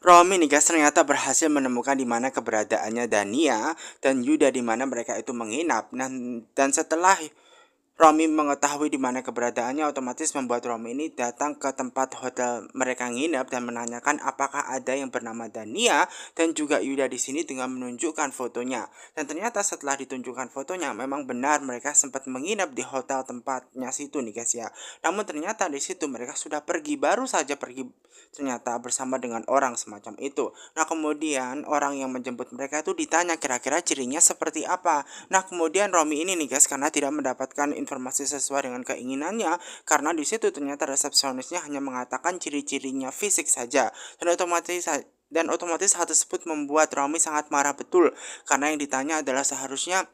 Romi nih guys ternyata berhasil menemukan di mana keberadaannya Dania dan Yuda di mana mereka itu menginap. Dan setelah Romi mengetahui di mana keberadaannya, otomatis membuat Romi ini datang ke tempat hotel mereka nginap dan menanyakan apakah ada yang bernama Dania dan juga Yuda di sini dengan menunjukkan fotonya. Dan ternyata setelah ditunjukkan fotonya, memang benar mereka sempat menginap di hotel tempatnya situ nih guys ya. Namun ternyata di situ mereka sudah pergi, baru saja pergi ternyata bersama dengan orang semacam itu. Nah kemudian orang yang menjemput mereka itu ditanya kira-kira cirinya seperti apa. Nah kemudian Romi ini nih guys karena tidak mendapatkan informasi sesuai dengan keinginannya, karena di situ ternyata resepsionisnya hanya mengatakan ciri-cirinya fisik saja, dan otomatis hal tersebut membuat Romi sangat marah betul, karena yang ditanya adalah seharusnya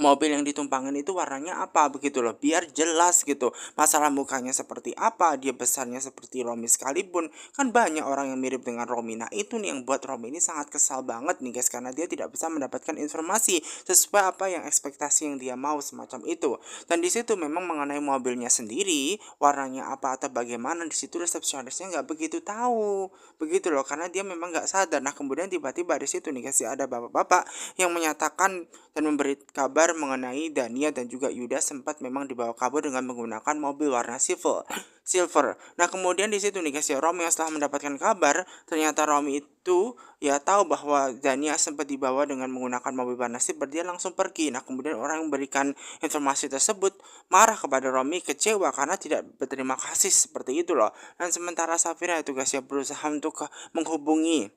mobil yang ditumpangin itu warnanya apa begitu loh, biar jelas gitu masalah mukanya seperti apa, dia besarnya seperti Romi sekalipun kan banyak orang yang mirip dengan Romi. Nah itu nih yang buat Romi ini sangat kesal banget nih guys, karena dia tidak bisa mendapatkan informasi sesuai apa yang ekspektasi yang dia mau semacam itu. Dan di situ memang mengenai mobilnya sendiri warnanya apa atau bagaimana, di situ resepsionisnya nggak begitu tahu begitu loh, karena dia memang nggak sadar. Nah kemudian tiba-tiba di situ nih guys ya, ada bapak-bapak yang menyatakan dan memberi kabar mengenai Dania dan juga Yuda sempat memang dibawa kabur dengan menggunakan mobil warna silver. Nah kemudian di situ nih guys ya, Romi yang setelah mendapatkan kabar ternyata Romi itu ya tahu bahwa Dania sempat dibawa dengan menggunakan mobil warna silver, dia langsung pergi. Nah kemudian orang yang memberikan informasi tersebut marah kepada Romi, kecewa karena tidak berterima kasih seperti itu loh. Dan sementara Safira itu guys ya berusaha untuk menghubungi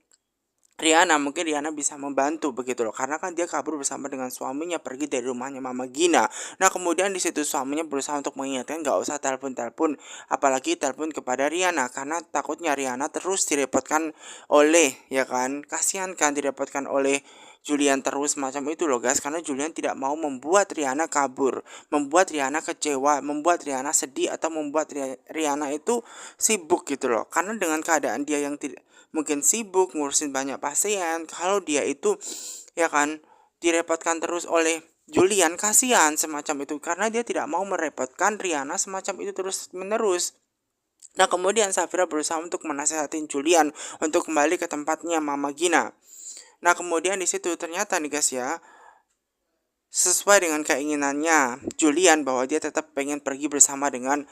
Riana, mungkin Riana bisa membantu begitu loh, karena kan dia kabur bersama dengan suaminya pergi dari rumahnya Mama Gina. Nah kemudian di situ suaminya berusaha untuk mengingatkan nggak usah telepon-telepon, apalagi telepon kepada Riana, karena takutnya Riana terus direpotkan oleh, ya kan, kasihan kan direpotkan oleh Julian terus macam itu loh guys, karena Julian tidak mau membuat Riana kabur, membuat Riana kecewa, membuat Riana sedih, atau membuat Riana itu sibuk gitu loh, karena dengan keadaan dia yang tidak mungkin sibuk ngurusin banyak pasien, kalau dia itu ya kan direpotkan terus oleh Julian, kasihan semacam itu, karena dia tidak mau merepotkan Riana semacam itu terus menerus. Nah kemudian Safira berusaha untuk menasihatin Julian untuk kembali ke tempatnya Mama Gina. Nah kemudian di situ ternyata nih guys ya, sesuai dengan keinginannya Julian bahwa dia tetap pengen pergi bersama dengan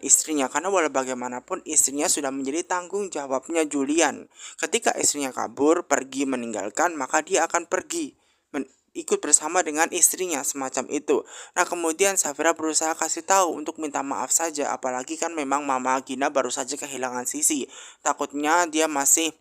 istrinya, karena walau bagaimanapun istrinya sudah menjadi tanggung jawabnya Julian. Ketika istrinya kabur pergi meninggalkan, maka dia akan pergi ikut bersama dengan istrinya semacam itu. Nah kemudian Safira berusaha kasih tahu untuk minta maaf saja, apalagi kan memang Mama Gina baru saja kehilangan Sisi, takutnya dia masih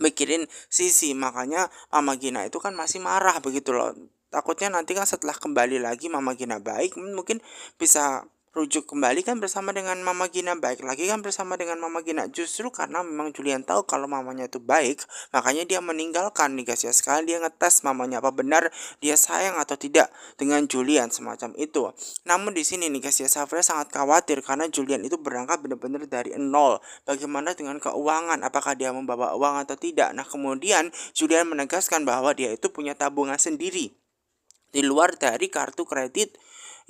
mikirin Sisi, makanya Mama Gina itu kan masih marah begitu loh. Takutnya nanti kan setelah kembali lagi Mama Gina baik, mungkin bisa rujuk kembali kan bersama dengan Mama Gina, baik lagi kan bersama dengan Mama Gina. Justru karena memang Julian tahu kalau mamanya itu baik, makanya dia meninggalkan nih guys ya. Sekali dia ngetes mamanya apa benar dia sayang atau tidak dengan Julian semacam itu. Namun di sini nih guys ya, Safira sangat khawatir karena Julian itu berangkat benar-benar dari nol. Bagaimana dengan keuangan? Apakah dia membawa uang atau tidak? Nah, kemudian Julian menegaskan bahwa dia itu punya tabungan sendiri di luar dari kartu kredit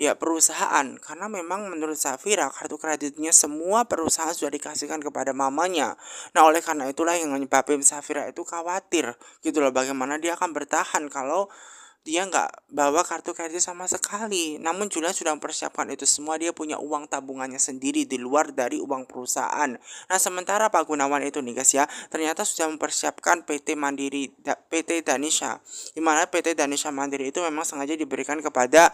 ya perusahaan, karena memang menurut Safira kartu kreditnya semua perusahaan sudah dikasihkan kepada mamanya. Nah oleh karena itulah yang menyebabkan Safira itu khawatir gitu loh, bagaimana dia akan bertahan kalau dia nggak bawa kartu kredit sama sekali. Namun Julian sudah mempersiapkan itu semua, dia punya uang tabungannya sendiri di luar dari uang perusahaan. Nah sementara Pak Gunawan itu nih guys ya, ternyata sudah mempersiapkan PT Danisha, dimana PT Danisha Mandiri itu memang sengaja diberikan kepada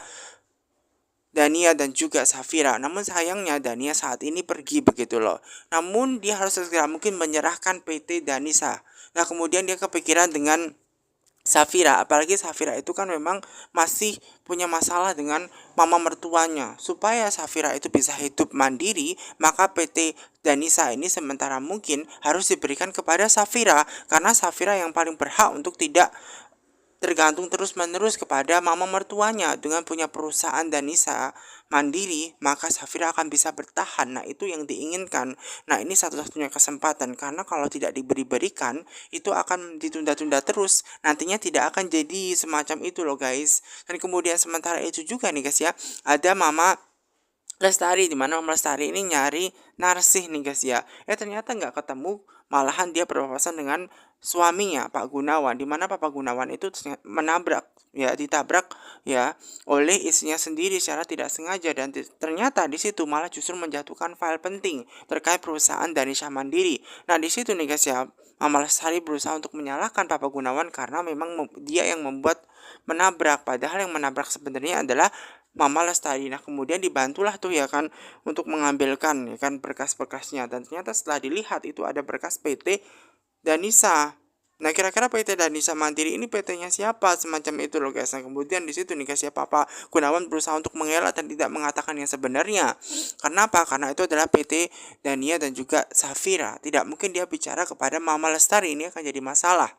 Dania dan juga Safira. Namun sayangnya Dania saat ini pergi begitu loh. Namun dia harus segera mungkin menyerahkan PT Danisa. Nah kemudian dia kepikiran dengan Safira, apalagi Safira itu kan memang masih punya masalah dengan mama mertuanya. Supaya Safira itu bisa hidup mandiri, maka PT Danisa ini sementara mungkin harus diberikan kepada Safira, karena Safira yang paling berhak untuk tidak tergantung terus-menerus kepada mama mertuanya. Dengan punya perusahaan Danisa mandiri, maka Safira akan bisa bertahan. Nah itu yang diinginkan. Nah ini satu-satunya kesempatan, karena kalau tidak diberi-berikan itu akan ditunda-tunda terus, nantinya tidak akan jadi semacam itu loh guys. Dan kemudian sementara itu juga nih guys ya, ada mama Lestari, di mana Mama Lestari ini nyari Narsih nih guys ya. Ternyata nggak ketemu, malahan dia berpapasan dengan suaminya Pak Gunawan, di mana Pak Gunawan itu menabrak ya, ditabrak ya oleh istrinya sendiri secara tidak sengaja, dan ternyata di situ malah justru menjatuhkan file penting terkait perusahaan Danisha Mandiri. Nah, di situ nih guys ya, Mama Lestari berusaha untuk menyalahkan Papa Gunawan karena memang dia yang membuat menabrak, padahal yang menabrak sebenarnya adalah Mama Lestari. Nah, kemudian dibantulah tuh ya kan untuk mengambilkan ya kan berkas-berkasnya, dan ternyata setelah dilihat itu ada berkas PT Danisa. Nah, kira-kira PT Danisa Mandiri ini PT-nya siapa? Semacam itu loh guys. Nah, kemudian di situ nih guys ya, Papa Gunawan berusaha untuk mengelak dan tidak mengatakan yang sebenarnya. Karena apa? Karena itu adalah PT Dania dan juga Safira. Tidak mungkin dia bicara kepada Mama Lestari, ini akan jadi masalah.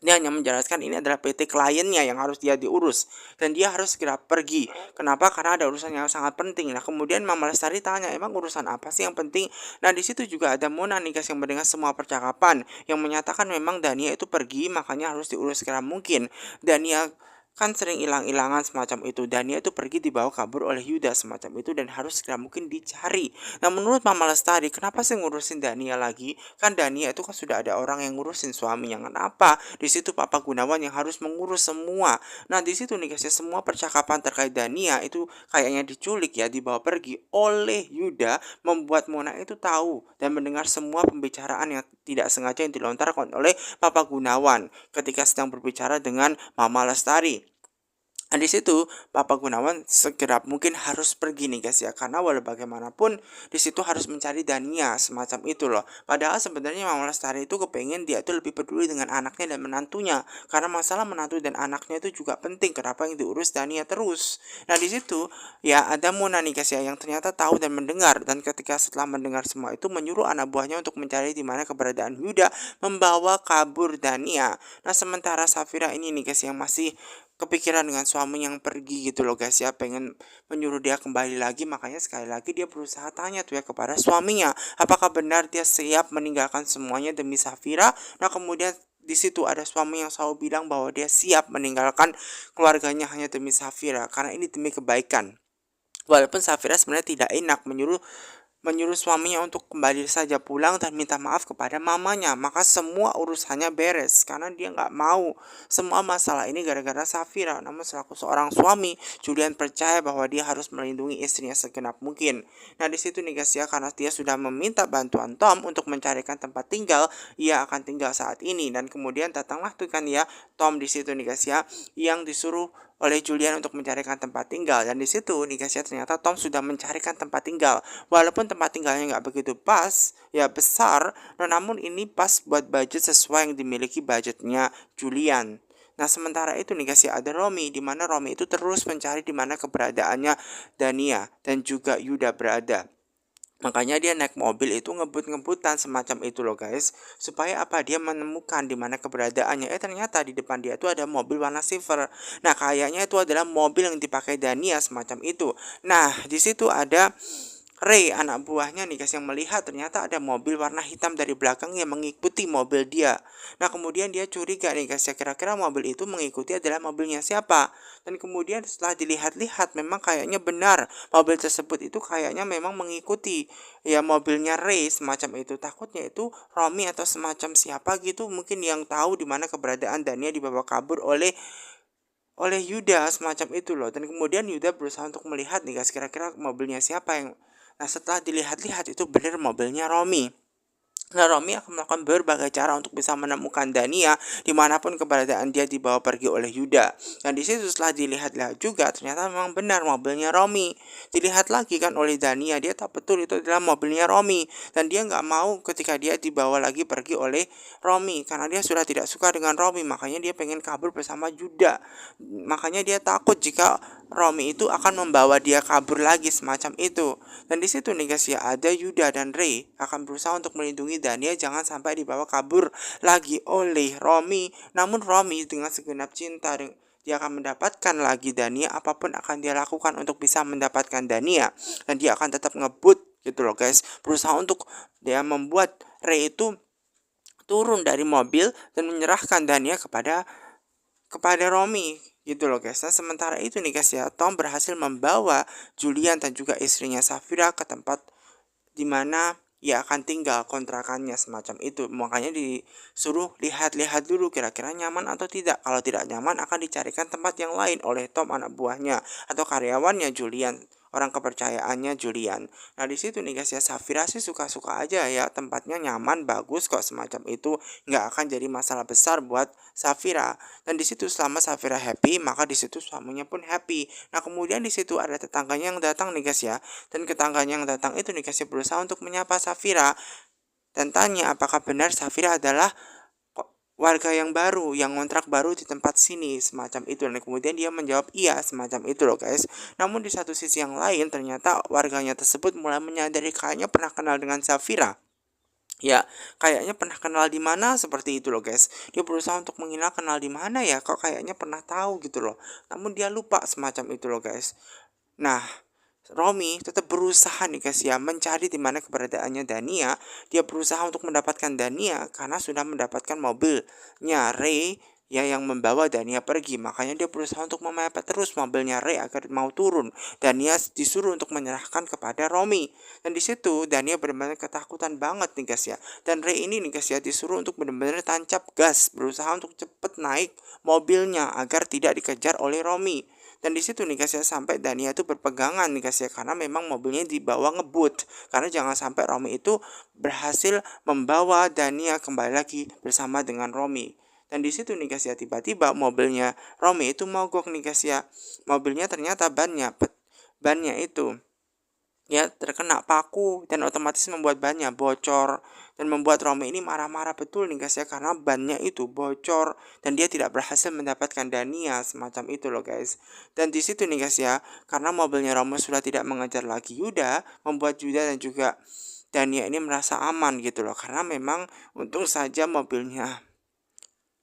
Dia hanya menjelaskan ini adalah PT kliennya yang harus dia diurus dan dia harus segera pergi. Kenapa? Karena ada urusan yang sangat penting. Nah, kemudian Mama Lestari tanya, emang urusan apa sih yang penting? Nah, di situ juga ada Mona nih guys yang mendengar semua percakapan yang menyatakan memang Dania itu pergi, makanya harus diurus segera mungkin. Dania kan sering hilang-hilangan semacam itu. Dania itu pergi dibawa kabur oleh Yuda semacam itu dan harus segera mungkin dicari. Nah, menurut Mama Lestari, kenapa sih ngurusin Dania lagi? Kan Dania itu kan sudah ada orang yang ngurusin suaminya. Kenapa? Di situ Papa Gunawan yang harus mengurus semua. Nah, di situ nih guys ya, semua percakapan terkait Dania itu kayaknya diculik ya, dibawa pergi oleh Yuda, membuat Mona itu tahu dan mendengar semua pembicaraan yang tidak sengaja yang dilontarkan oleh Papa Gunawan ketika sedang berbicara dengan Mama Lestari. Nah, di situ Papa Gunawan segera mungkin harus pergi nih guys ya, karena walau bagaimanapun di situ harus mencari Dania semacam itu loh. Padahal sebenarnya Mama Lestari itu kepengen dia itu lebih peduli dengan anaknya dan menantunya, karena masalah menantu dan anaknya itu juga penting. Kenapa yang diurus Dania terus? Nah, di situ ya ada Mona nih guys ya yang ternyata tahu dan mendengar, dan ketika setelah mendengar semua itu menyuruh anak buahnya untuk mencari di mana keberadaan Yuda, membawa kabur Dania. Nah, sementara Safira ini nih guys yang masih kepikiran dengan suami yang pergi gitu loh guys ya, pengen menyuruh dia kembali lagi, makanya sekali lagi dia berusaha tanya tuh ya kepada suaminya, apakah benar dia siap meninggalkan semuanya demi Safira. Nah, kemudian di situ ada suami yang selalu bilang bahwa dia siap meninggalkan keluarganya hanya demi Safira karena ini demi kebaikan. Walaupun Safira sebenarnya tidak enak menyuruh menyuruh suaminya untuk kembali saja pulang dan minta maaf kepada mamanya, maka semua urusannya beres karena dia nggak mau semua masalah ini gara-gara Safira. Namun selaku seorang suami, Julian percaya bahwa dia harus melindungi istrinya segenap mungkin. Nah, di situ nih guys ya, karena dia sudah meminta bantuan Tom untuk mencarikan tempat tinggal, ia akan tinggal saat ini, dan kemudian datanglah tuh kan ya Tom di situ nih guys ya, yang disuruh oleh Julian untuk mencarikan tempat tinggal, dan di situ nih guys ya ternyata Tom sudah mencarikan tempat tinggal. Walaupun tempat tinggalnya nggak begitu pas, ya besar, namun ini pas buat budget sesuai yang dimiliki budgetnya Julian. Nah, sementara itu nih guys ya ada Romi, di mana Romi itu terus mencari di mana keberadaannya Dania dan juga Yuda berada. Makanya dia naik mobil itu ngebut-ngebutan semacam itu loh guys. Supaya apa? Dia menemukan di mana keberadaannya. Ternyata di depan dia itu ada mobil warna silver. Nah, kayaknya itu adalah mobil yang dipakai Dania semacam itu. Nah, di situ ada Ray, anak buahnya nih guys, yang melihat ternyata ada mobil warna hitam dari belakang yang mengikuti mobil dia. Nah, kemudian dia curiga nih guys ya, kira-kira mobil itu mengikuti adalah mobilnya siapa. Dan kemudian setelah dilihat-lihat memang kayaknya benar mobil tersebut itu kayaknya memang mengikuti ya mobilnya Ray semacam itu. Takutnya itu Romi atau semacam siapa gitu mungkin yang tahu di mana keberadaan Dania dibawa kabur oleh Yuda semacam itu loh. Dan kemudian Yuda berusaha untuk melihat nih guys, kira-kira mobilnya siapa yang. Nah, setelah dilihat-lihat itu benar mobilnya Romi. Nah, Romi akan melakukan berbagai cara untuk bisa menemukan Dania dimanapun keberadaan dia dibawa pergi oleh Yuda. Dan di situ setelah dilihat-lihat juga ternyata memang benar mobilnya Romi. Dilihat lagi kan oleh Dania, dia tahu betul itu adalah mobilnya Romi, dan dia nggak mau ketika dia dibawa lagi pergi oleh Romi karena dia sudah tidak suka dengan Romi, makanya dia pengen kabur bersama Yuda. Makanya dia takut jika Romi itu akan membawa dia kabur lagi semacam itu. Dan di situ nih guys ya ada Yuda dan Ray akan berusaha untuk melindungi Dania jangan sampai dibawa kabur lagi oleh Romi. Namun Romi dengan segenap cinta dia akan mendapatkan lagi Dania, apapun akan dia lakukan untuk bisa mendapatkan Dania, dan dia akan tetap ngebut gitu loh guys, berusaha untuk dia membuat Ray itu turun dari mobil dan menyerahkan Dania kepada kepada Romi gitu loh guys. Nah sementara itu nih guys ya, Tom berhasil membawa Julian dan juga istrinya Safira ke tempat di mana ia akan tinggal kontrakannya semacam itu. Makanya disuruh lihat-lihat dulu kira-kira nyaman atau tidak. Kalau tidak nyaman akan dicarikan tempat yang lain oleh Tom anak buahnya atau karyawannya Julian, orang kepercayaannya Julian. Nah di situ nih guys ya, Safira sih suka-suka aja ya, tempatnya nyaman, bagus kok semacam itu, nggak akan jadi masalah besar buat Safira. Dan di situ selama Safira happy, maka di situ suaminya pun happy. Nah kemudian di situ ada tetangganya yang datang nih guys ya, dan tetangganya yang datang itu nih guys ya berusaha untuk menyapa Safira dan tanya apakah benar Safira adalah warga yang baru, yang ngontrak baru di tempat sini, semacam itu. Dan kemudian dia menjawab iya, semacam itu loh guys. Namun di satu sisi yang lain, ternyata warganya tersebut mulai menyadari kayaknya pernah kenal dengan Safira. Ya, kayaknya pernah kenal di mana seperti itu loh guys. Dia berusaha untuk mengira kenal di mana ya, kok kayaknya pernah tahu gitu loh. Namun dia lupa semacam itu loh guys. Nah, Romi tetap berusaha nih guys ya mencari di mana keberadaannya Dania. Dia berusaha untuk mendapatkan Dania karena sudah mendapatkan mobilnya Ray ya yang membawa Dania pergi. Makanya dia berusaha untuk memepet terus mobilnya Ray agar mau turun. Dania disuruh untuk menyerahkan kepada Romi. Dan di situ Dania benar-benar ketakutan banget nih guys ya. Dan Ray ini nih guys ya disuruh untuk benar-benar tancap gas, berusaha untuk cepet naik mobilnya agar tidak dikejar oleh Romi. Dan di situ nih guys ya sampai Dania itu berpegangan nih guys ya karena memang mobilnya dibawa ngebut. Karena jangan sampai Romi itu berhasil membawa Dania kembali lagi bersama dengan Romi. Dan di situ nih guys ya tiba-tiba mobilnya Romi itu mogok nih guys ya. Mobilnya ternyata bannya itu ya terkena paku dan otomatis membuat bannya bocor dan membuat Romi ini marah-marah betul nih guys ya karena bannya itu bocor dan dia tidak berhasil mendapatkan Dania semacam itu loh guys. Dan di situ nih guys ya karena mobilnya Romi sudah tidak mengejar lagi Yuda, membuat Yuda dan juga Dania ini merasa aman gitu loh karena memang untung saja mobilnya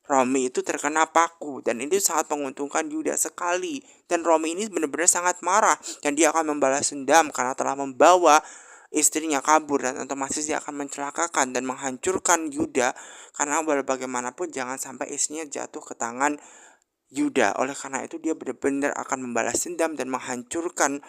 Romi itu terkena paku dan ini sangat menguntungkan Yuda sekali. Dan Romi ini benar-benar sangat marah dan dia akan membalas dendam karena telah membawa istrinya kabur dan otomatis dia akan mencelakakan dan menghancurkan Yuda karena bagaimanapun jangan sampai istrinya jatuh ke tangan Yuda. Oleh karena itu dia benar-benar akan membalas dendam dan menghancurkan